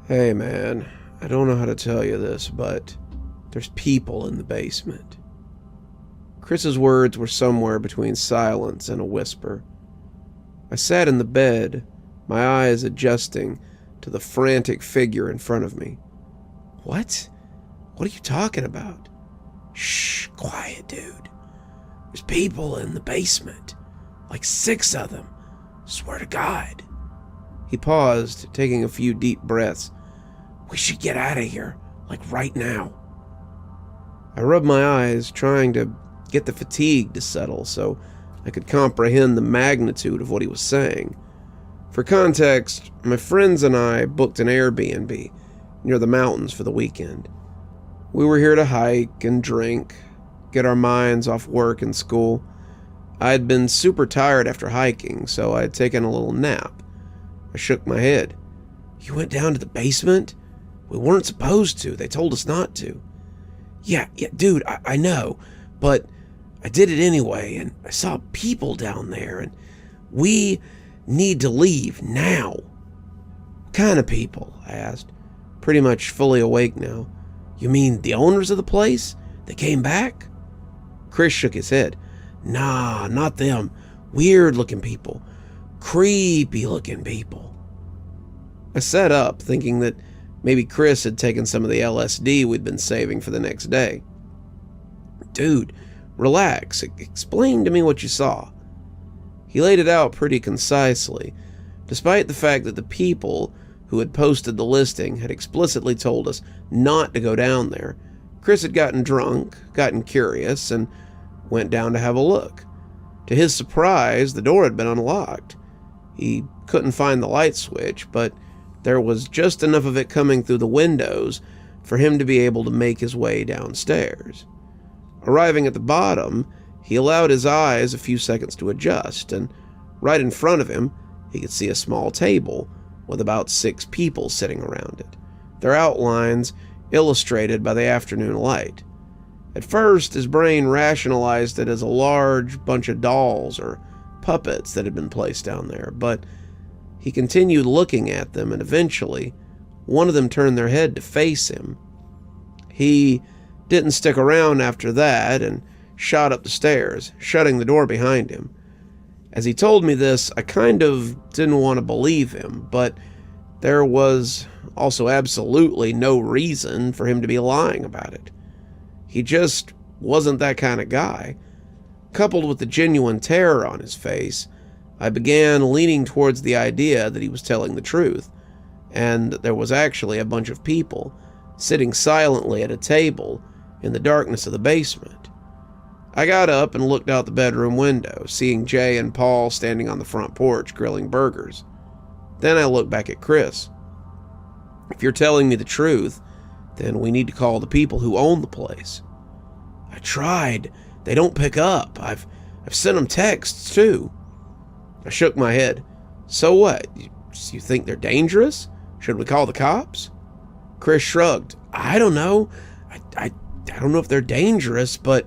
Hey man, I don't know how to tell you this, but there's people in the basement. Chris's words were somewhere between silence and a whisper. I sat in the bed, my eyes adjusting to the frantic figure in front of me. What? What are you talking about? Shh, quiet, dude. There's people in the basement. Like 6 of them. Swear to God. He paused, taking a few deep breaths. We should get out of here, like right now. I rubbed my eyes, trying to get the fatigue to settle so I could comprehend the magnitude of what he was saying. For context, my friends and I booked an Airbnb near the mountains for the weekend. We were here to hike and drink, get our minds off work and school. I had been super tired after hiking, so I had taken a little nap. I shook my head. You went down to the basement? We weren't supposed to. They told us not to. Yeah, dude, I know, but I did it anyway, and I saw people down there, and we need to leave now. What kind of people? I asked, pretty much fully awake now. You mean the owners of the place? They came back? Chris shook his head. Nah, not them. Weird-looking people. Creepy-looking people. I sat up, thinking that maybe Chris had taken some of the LSD we'd been saving for the next day. Dude, relax. Explain to me what you saw. He laid it out pretty concisely, despite the fact that the people who had posted the listing had explicitly told us not to go down there. Chris had gotten drunk, gotten curious, and went down to have a look. To his surprise, the door had been unlocked. He couldn't find the light switch, but there was just enough of it coming through the windows for him to be able to make his way downstairs. Arriving at the bottom, he allowed his eyes a few seconds to adjust, and right in front of him, he could see a small table with about 6 people sitting around it, their outlines illustrated by the afternoon light. At first, his brain rationalized it as a large bunch of dolls or puppets that had been placed down there, but he continued looking at them, and eventually, one of them turned their head to face him. He didn't stick around after that and shot up the stairs, shutting the door behind him. As he told me this, I kind of didn't want to believe him, but there was also absolutely no reason for him to be lying about it. He just wasn't that kind of guy. Coupled with the genuine terror on his face, I began leaning towards the idea that he was telling the truth, and there was actually a bunch of people sitting silently at a table in the darkness of the basement. I got up and looked out the bedroom window, seeing Jay and Paul standing on the front porch grilling burgers. Then I looked back at Chris. If you're telling me the truth, then we need to call the people who own the place. I tried. They don't pick up. I've sent them texts too. I shook my head. So what? You think they're dangerous? Should we call the cops? Chris shrugged. I don't know. I don't know if they're dangerous, but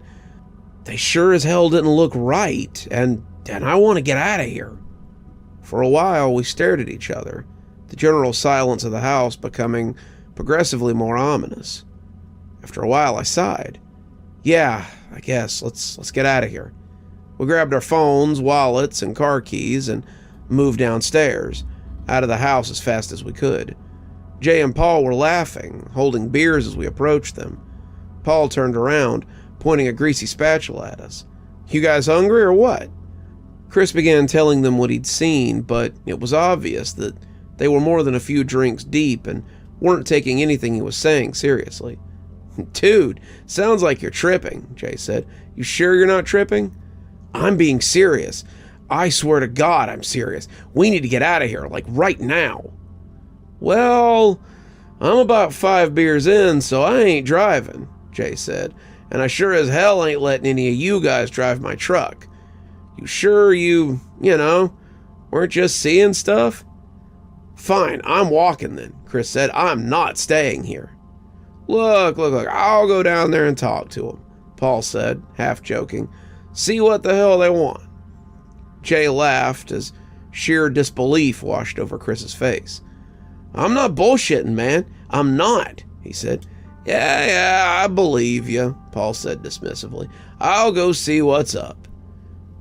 they sure as hell didn't look right, and I want to get out of here. For a while, we stared at each other, the general silence of the house becoming progressively more ominous. After a while, I sighed. Yeah, I guess. Let's get out of here. We grabbed our phones, wallets, and car keys and moved downstairs, out of the house as fast as we could. Jay and Paul were laughing, holding beers as we approached them. Paul turned around, pointing a greasy spatula at us. You guys hungry or what? Chris began telling them what he'd seen, but it was obvious that they were more than a few drinks deep and weren't taking anything he was saying seriously. Dude, sounds like you're tripping, Jay said. You sure you're not tripping? I'm being serious. I swear to God I'm serious. We need to get out of here, like right now. Well, I'm about 5 beers in, so I ain't driving, Jay said, and I sure as hell ain't letting any of you guys drive my truck. You sure you weren't just seeing stuff? Fine, I'm walking then, Chris said. I'm not staying here. Look, I'll go down there and talk to them, Paul said, half joking. See what the hell they want. Jay laughed as sheer disbelief washed over Chris's face. I'm not bullshitting, man. I'm not, he said. Yeah, I believe you, Paul said dismissively. I'll go see what's up.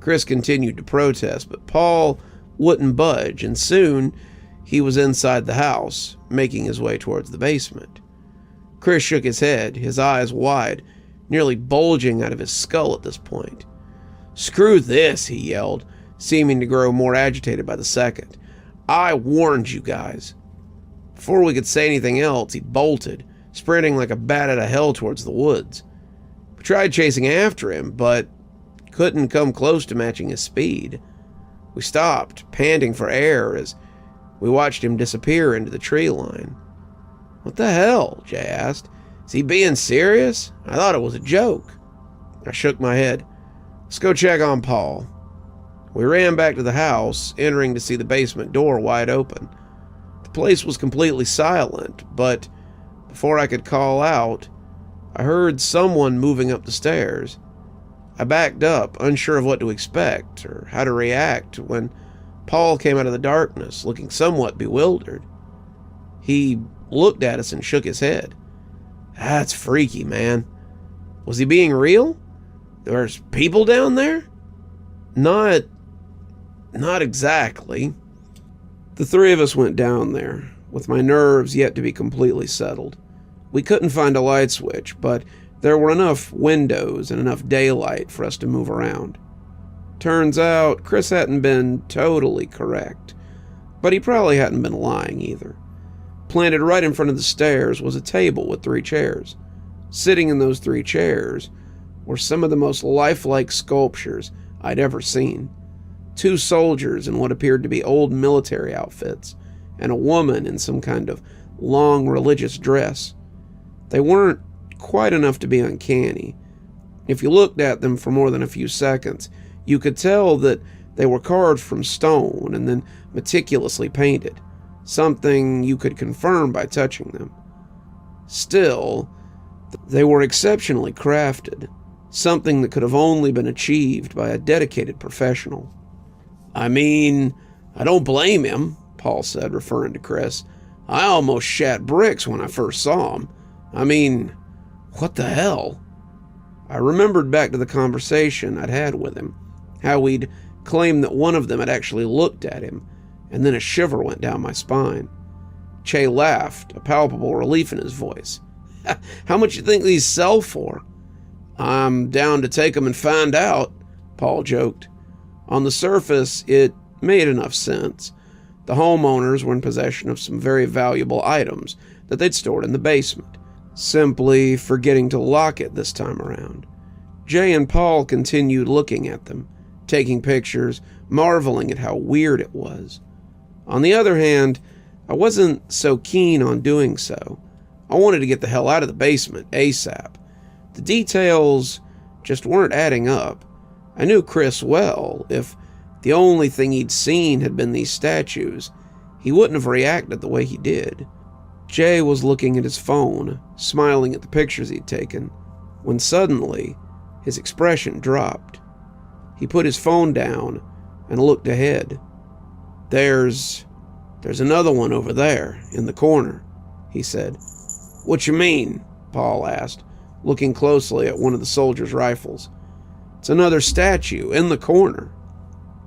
Chris continued to protest, but Paul wouldn't budge, and soon he was inside the house, making his way towards the basement. Chris shook his head, his eyes wide, nearly bulging out of his skull at this point. Screw this, he yelled, seeming to grow more agitated by the second. I warned you guys. Before we could say anything else, he bolted, sprinting like a bat out of hell towards the woods. We tried chasing after him, but couldn't come close to matching his speed. We stopped, panting for air as we watched him disappear into the tree line. What the hell? Jay asked. Is he being serious? I thought it was a joke. I shook my head. Let's go check on Paul. We ran back to the house, entering to see the basement door wide open. The place was completely silent, but before I could call out, I heard someone moving up the stairs. I backed up, unsure of what to expect or how to react, when Paul came out of the darkness, looking somewhat bewildered. He looked at us and shook his head. That's freaky, man. Was he being real? There's people down there? Not exactly. The three of us went down there, with my nerves yet to be completely settled. We couldn't find a light switch, but there were enough windows and enough daylight for us to move around. Turns out, Chris hadn't been totally correct, but he probably hadn't been lying either. Planted right in front of the stairs was a table with 3 chairs. Sitting in those 3 chairs were some of the most lifelike sculptures I'd ever seen. 2 soldiers in what appeared to be old military outfits, and a woman in some kind of long religious dress. They weren't quite enough to be uncanny. If you looked at them for more than a few seconds, you could tell that they were carved from stone and then meticulously painted, something you could confirm by touching them. Still, they were exceptionally crafted, something that could have only been achieved by a dedicated professional. I mean, I don't blame him, Paul said, referring to Chris. I almost shat bricks when I first saw him. I mean, what the hell? I remembered back to the conversation I'd had with him, how he'd claimed that one of them had actually looked at him, and then a shiver went down my spine. Che laughed, a palpable relief in his voice. How much you think these sell for? I'm down to take them and find out, Paul joked. On the surface, it made enough sense. The homeowners were in possession of some very valuable items that they'd stored in the basement, simply forgetting to lock it this time around. Jay and Paul continued looking at them, taking pictures, marveling at how weird it was. On the other hand, I wasn't so keen on doing so. I wanted to get the hell out of the basement ASAP. The details just weren't adding up. I knew Chris well. If the only thing he'd seen had been these statues, he wouldn't have reacted the way he did. Jay was looking at his phone, smiling at the pictures he'd taken, when suddenly his expression dropped. He put his phone down and looked ahead. There's another one over there, in the corner, he said. What you mean? Paul asked, looking closely at one of the soldiers' rifles. It's another statue, in the corner.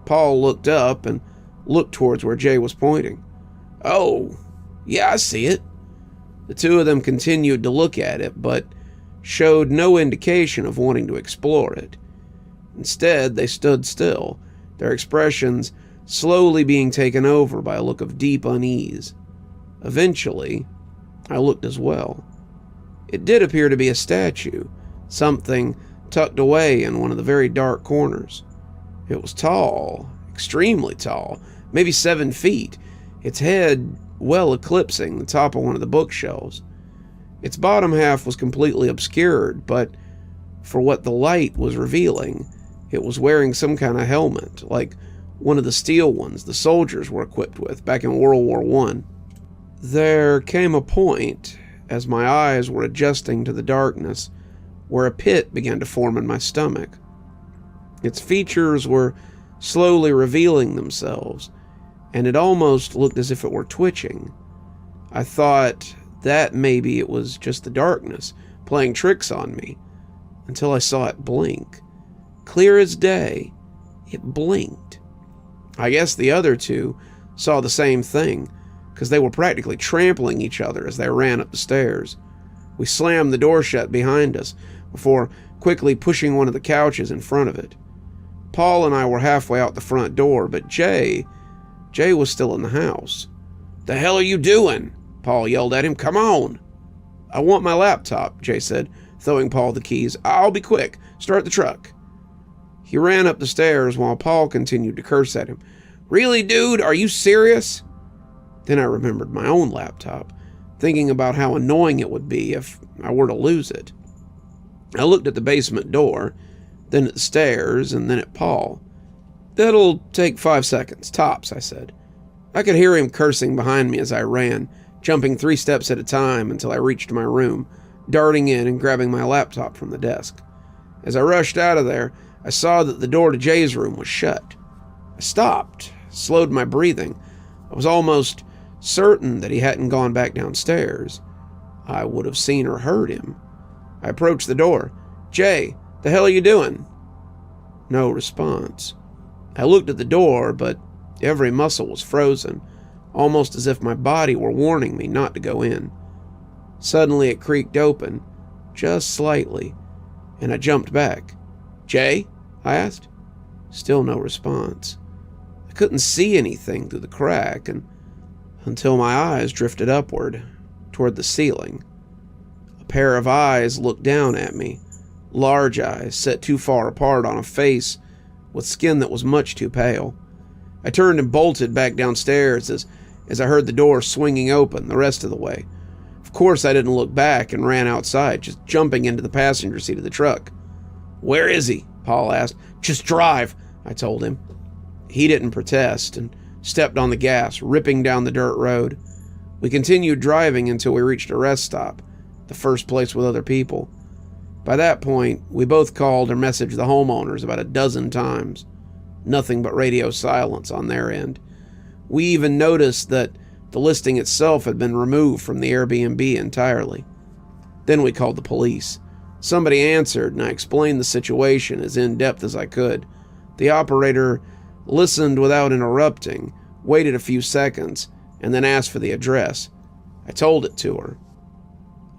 Paul looked up and looked towards where Jay was pointing. Oh, yeah, I see it. The two of them continued to look at it, but showed no indication of wanting to explore it. Instead, they stood still, their expressions slowly being taken over by a look of deep unease. Eventually, I looked as well. It did appear to be a statue, something tucked away in one of the very dark corners. It was tall, extremely tall, maybe 7 feet, its head well eclipsing the top of one of the bookshelves. Its bottom half was completely obscured, but for what the light was revealing, it was wearing some kind of helmet, like one of the steel ones the soldiers were equipped with back in World War I. There came a point, as my eyes were adjusting to the darkness, where a pit began to form in my stomach. Its features were slowly revealing themselves, and it almost looked as if it were twitching. I thought that maybe it was just the darkness playing tricks on me, until I saw it blink. Clear as day, it blinked. I guess the other two saw the same thing, because they were practically trampling each other as they ran up the stairs. We slammed the door shut behind us before quickly pushing one of the couches in front of it. Paul and I were halfway out the front door, but Jay was still in the house. "The hell are you doing?" Paul yelled at him. "Come on." "I want my laptop," Jay said, throwing Paul the keys. "I'll be quick. Start the truck." He ran up the stairs while Paul continued to curse at him. "Really, dude? Are you serious?" Then I remembered my own laptop, thinking about how annoying it would be if I were to lose it. I looked at the basement door, then at the stairs, and then at Paul. "That'll take 5 seconds, tops," I said. I could hear him cursing behind me as I ran, jumping 3 steps at a time until I reached my room, darting in and grabbing my laptop from the desk. As I rushed out of there, I saw that the door to Jay's room was shut. I stopped, slowed my breathing. I was almost certain that he hadn't gone back downstairs. I would have seen or heard him. I approached the door. "Jay, the hell are you doing?" No response. I looked at the door, but every muscle was frozen, almost as if my body were warning me not to go in. Suddenly it creaked open, just slightly, and I jumped back. "Jay?" I asked. Still no response. I couldn't see anything through the crack until my eyes drifted upward, toward the ceiling. A pair of eyes looked down at me, large eyes set too far apart on a face with skin that was much too pale. I turned and bolted back downstairs as I heard the door swinging open the rest of the way. Of course I didn't look back and ran outside, just jumping into the passenger seat of the truck. "Where is he?" Paul asked. "Just drive," I told him. He didn't protest and stepped on the gas, ripping down the dirt road. We continued driving until we reached a rest stop, the first place with other people. By that point, we both called or messaged the homeowners about a dozen times. Nothing but radio silence on their end. We even noticed that the listing itself had been removed from the Airbnb entirely. Then we called the police. Somebody answered, and I explained the situation as in-depth as I could. The operator listened without interrupting, waited a few seconds, and then asked for the address. I told it to her.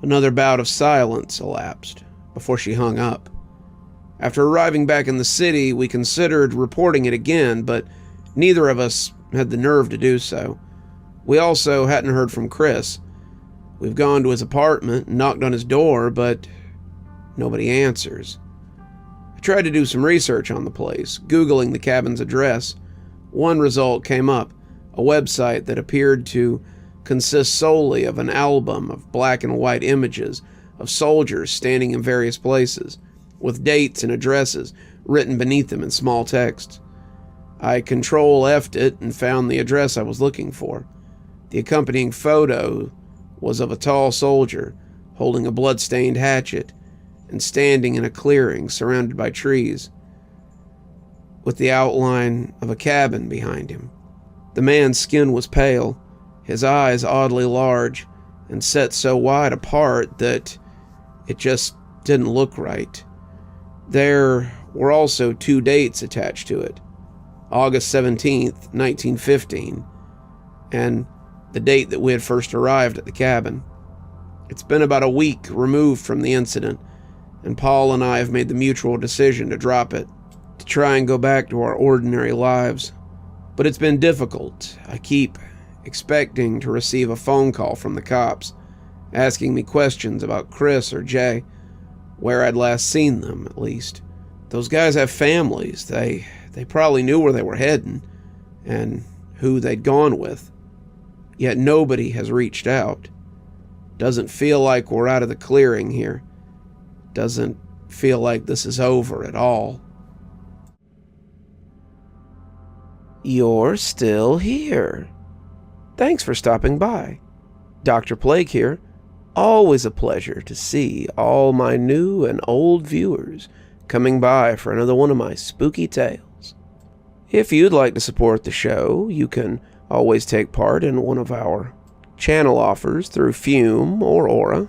Another bout of silence elapsed before she hung up. After arriving back in the city, we considered reporting it again, but neither of us had the nerve to do so. We also hadn't heard from Chris. We've gone to his apartment and knocked on his door, but nobody answers. I tried to do some research on the place, Googling the cabin's address. One result came up, a website that appeared to consist solely of an album of black and white images of soldiers standing in various places, with dates and addresses written beneath them in small text. I Control-F'd it and found the address I was looking for. The accompanying photo was of a tall soldier holding a blood-stained hatchet and standing in a clearing surrounded by trees, with the outline of a cabin behind him. The man's skin was pale, his eyes oddly large, and set so wide apart that it just didn't look right. There were also 2 dates attached to it, August 17th, 1915, and the date that we had first arrived at the cabin. It's been about a week removed from the incident, and Paul and I have made the mutual decision to drop it, to try and go back to our ordinary lives. But it's been difficult. I keep expecting to receive a phone call from the cops, asking me questions about Chris or Jay, where I'd last seen them, at least. Those guys have families. They probably knew where they were heading, and who they'd gone with. Yet nobody has reached out. Doesn't feel like we're out of the clearing here. Doesn't feel like this is over at all. You're still here. Thanks for stopping by. Dr. Plague here. Always a pleasure to see all my new and old viewers coming by for another one of my spooky tales. If you'd like to support the show, you can always take part in one of our channel offers through Fume or Aura,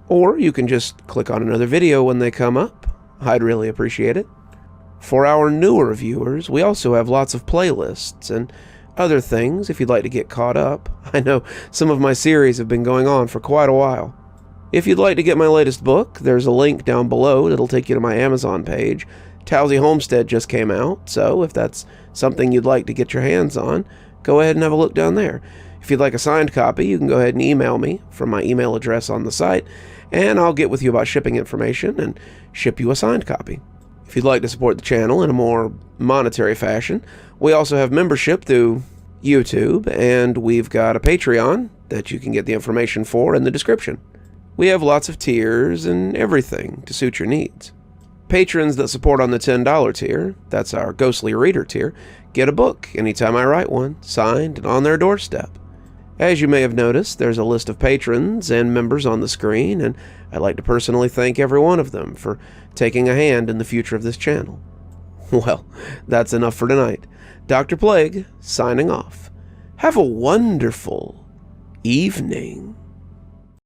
or you can just click on another video when they come up. I'd really appreciate it. For our newer viewers, we also have lots of playlists and other things if you'd like to get caught up. I know some of my series have been going on for quite a while. If you'd like to get my latest book, there's a link down below that'll take you to my Amazon page. Towesey Homestead just came out, so if that's something you'd like to get your hands on, go ahead and have a look down there. If you'd like a signed copy, you can go ahead and email me from my email address on the site, and I'll get with you about shipping information and ship you a signed copy. If you'd like to support the channel in a more monetary fashion, we also have membership through YouTube, and we've got a Patreon that you can get the information for in the description. We have lots of tiers and everything to suit your needs. Patrons that support on the $10 tier, that's our Ghostly Reader tier, get a book anytime I write one, signed and on their doorstep. As you may have noticed, there's a list of patrons and members on the screen, and I'd like to personally thank every one of them for taking a hand in the future of this channel. Well, that's enough for tonight. Dr. Plague, signing off. Have a wonderful evening.